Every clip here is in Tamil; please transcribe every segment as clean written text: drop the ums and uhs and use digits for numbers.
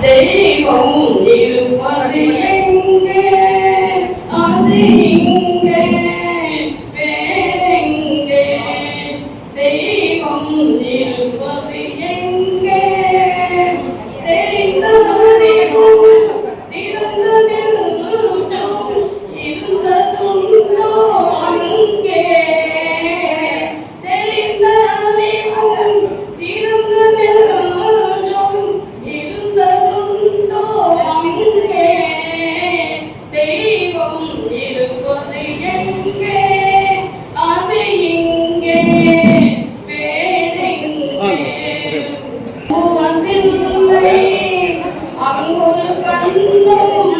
தெய்வம் இருப்பது எங்கே அது இங்கே வேறெங்கே தெய்வம் இருப்பது எங்கே தெரிந்தறிவும் இருந்ததுண்டோ அங்கே தெரிந்தறிவும் இருந்ததுண்டோ அங்கே தெய்வம் இருப்பது எங்கே அது இங்கே வேறெங்கே அங்கொரு கண்ணும்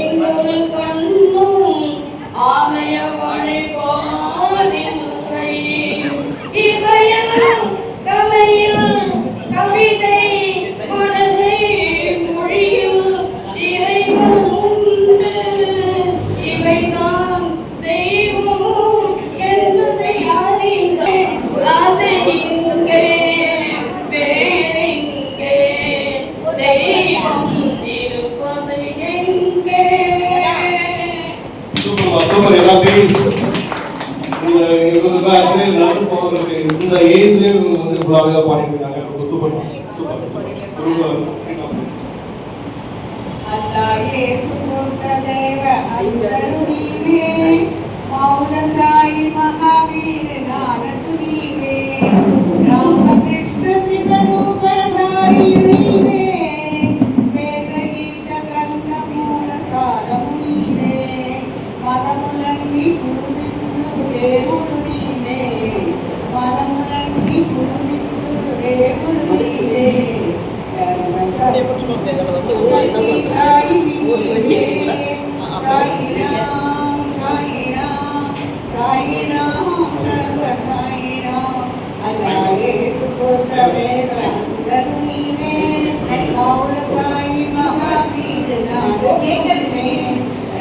இங்கொரு கண்ணும் ஆலய வழிபாடில்லை இசையில் கலையில் கவிதை மழலை மொழியில் இறைவன் உண்டு இவைதான் தெய்வம் என்பதை அறிந்தேன் அது இங்கே வேறெங்கே தெய்வம் இருப்பது எங்கே. சூப்பர் எல்லாத்தையும் இந்த ஏஜ்லேயும் வந்து ஃபுல்லாகவே பாடிட்டு இருக்காங்க. ரொம்ப சூப்பர் சூப்பர் சூப்பர். அல்லாஹே சுத்த தேவ ஐந்தருணிவே மௌனதாயி மகாவீர நானதுனிவே ராமகிருஷ்ண சிவரூபதாரிணிவே வேதகீத கிரந்த மூல சாரமுனிவே மதமுலங்கி பூஜித்து దేవుడు నీవే మదములన్నీ పూజించు దేవుడు నీవే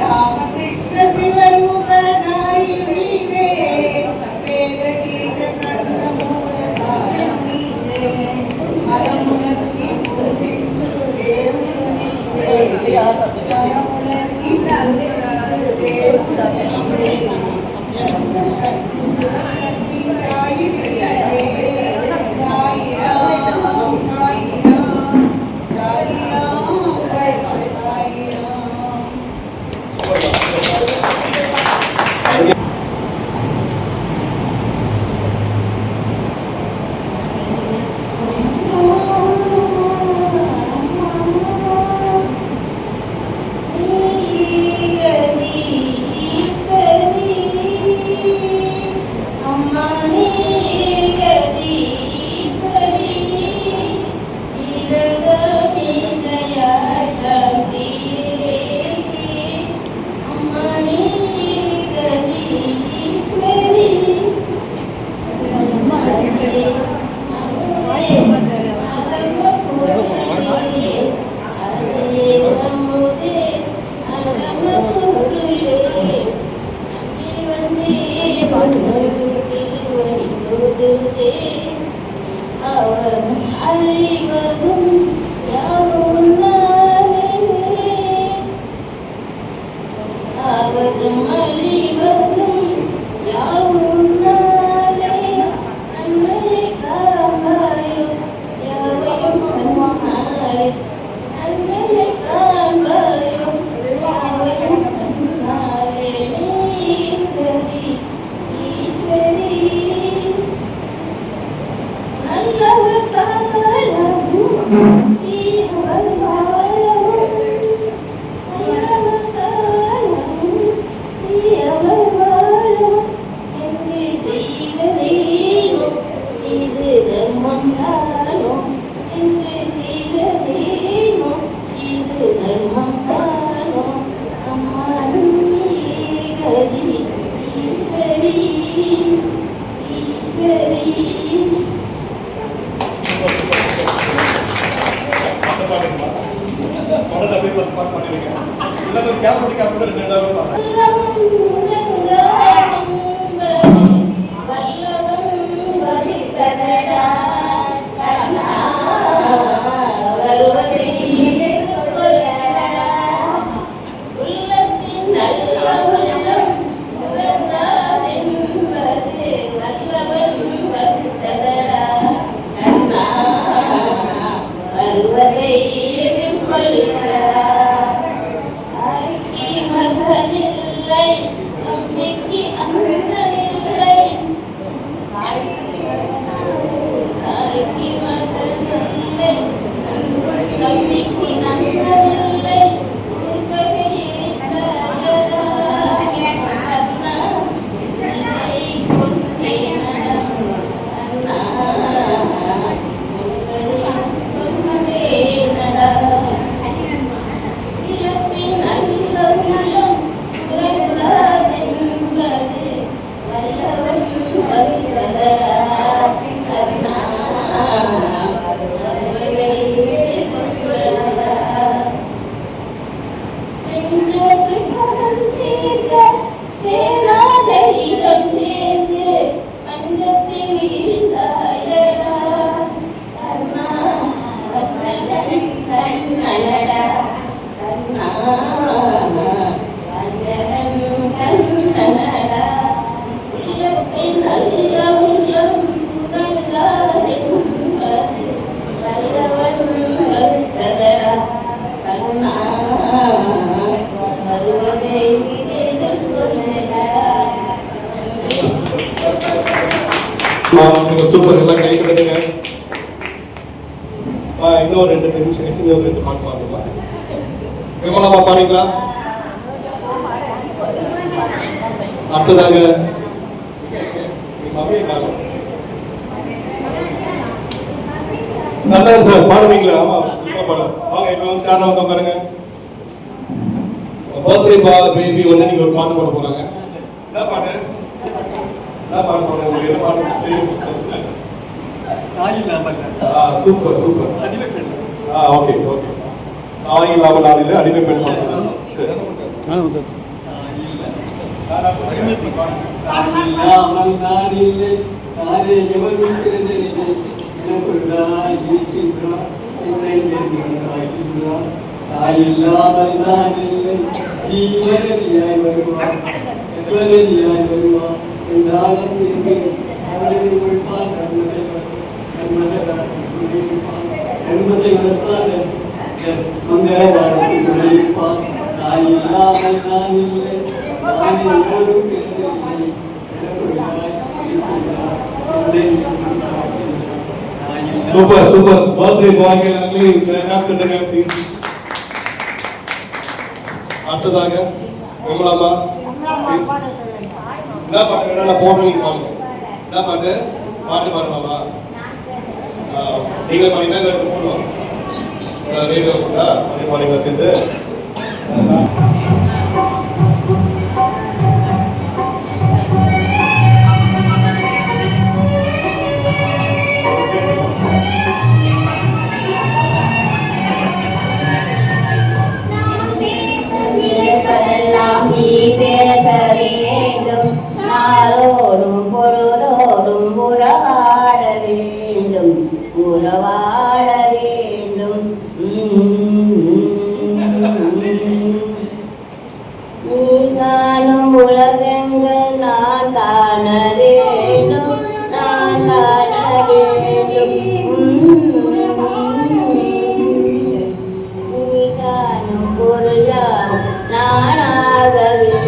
రామకృష్ణ శివరూపధారి నీవే వేదగీత గ్రంథమూల సారం నీవే మదములన్నీ పూజించు దేవుడు నీవే మదములన్నీ పూజించు దేవుడు నీవే సాయి నీవే సాయి రామ సాయి రామ సాయి రామ సాయి வருவதே சூப்பர் எல்லாம் கை தட்டுங்க. இன்னும் 2 நிமிஷம் கழிச்சு இன்னும் 2 பாட்டு பாடுங்களா? விமலாமா பாடுறீங்களா? அடுத்ததாக சந்தானம் சார் பாடுவீங்களா? ஆமா பாடம் வாங்க. இப்போ வந்து சேர்ல வந்து பாருங்க. பர்த்டே பேபி வந்து நீங்க ஒரு பாட்டு பாட போறாங்க. என்ன பாட்டு? என்ன பாட்டு பாடுறாங்க? என்ன பாட்டு தெரியும்? Super super. Okay okay. தாய் இல்லாமல் நாளில் அடிமை பெண் பாடுறது. சரி சூப்பர் சூப்பர். பர்த்டே பாய்க்கு சொல்லுங்க ப்ளீஸ். அடுத்ததாக விமலாமா என்ன பாட்டு வேணா போடுறீங்க பாருங்க. என்ன பாட்டு? பாட்டு பாடுறாவா? நீங்க பாடினா இதை போடுவோம். ரேடியோ போட்டா அதே பாடிங்களா சேர்ந்து? நாளோடும் பொருளோடும் உறவாட வேண்டும் உறவாட வேண்டும். நீ காணும் உலகங்கள் நான் காண வேண்டும் நான் காண வேண்டும். நீ காணும் பொருள் நானாக வேண்டும்.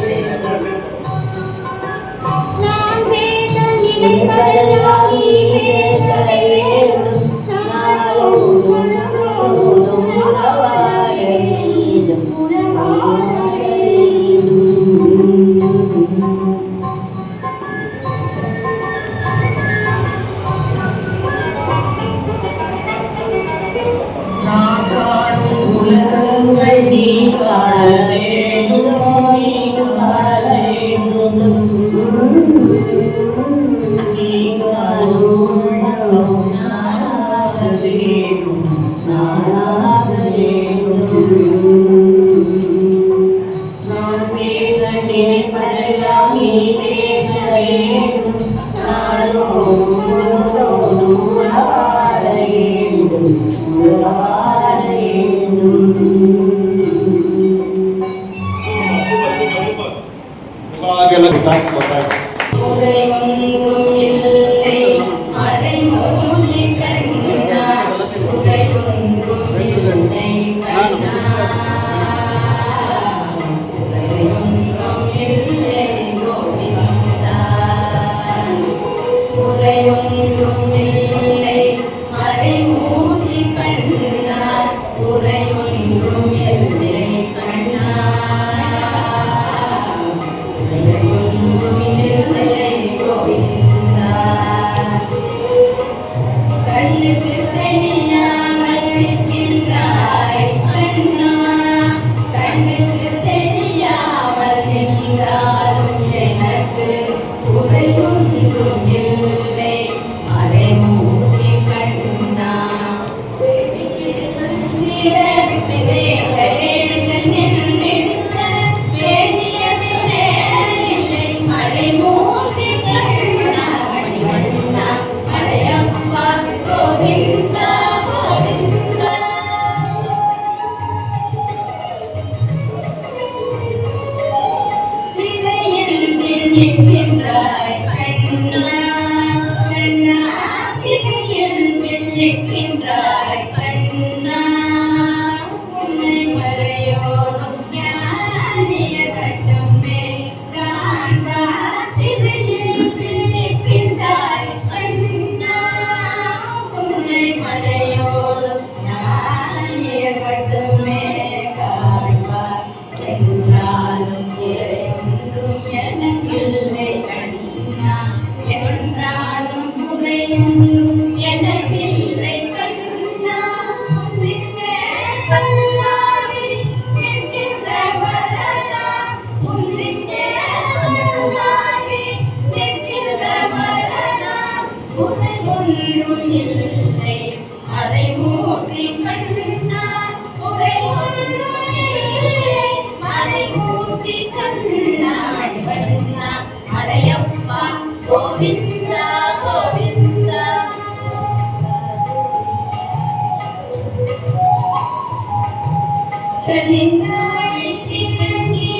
கனிந்தாய் திறங்கி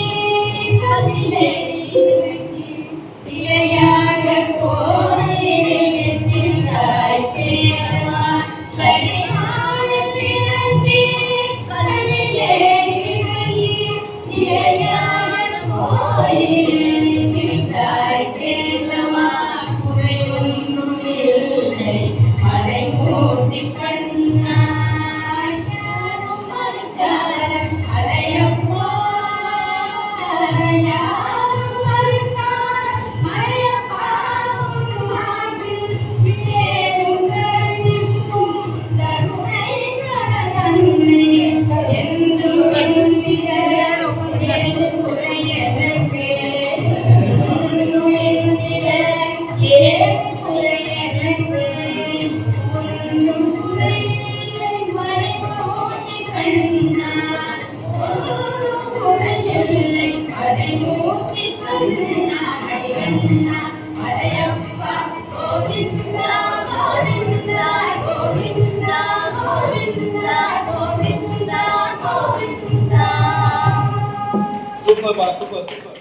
கலிலே இறங்கி இளையாக கோயிலில் நிற்கின்றாய் கேசவா கலிமான திறங்கி கலிலே இறங்கி இளையாக கோயிலில் நிற்கின்றாய் கேசவா குறை ஒன்றும் இல்லை மறைமூர்த்தி கண்ணா யாரும் மறுக்காத அலையப்பா யாரும் மறுக்காத அலையப்பா உன்மார்பில் ஏறும் கரணிக்கும் கருணை கடலன்னை என்றும் எண்ணிட ஏது குறை எனக்கு என்றும் எண்ணிட ஏது குறை எனக்கு ஒன்றும் குறையில்லை மறைமூர்த்தி கண்ணா ஒன்றும் குறையில்லை மறைமூர்த்தி கண்ணா அடிகண்ணா மலையப்பா கோவிந்தா கோவிந்தா கோவிந்தா கோவிந்தா கோவிந்தா கோவிந்தா சூப்பர் பா சூப்பர் சூப்பர்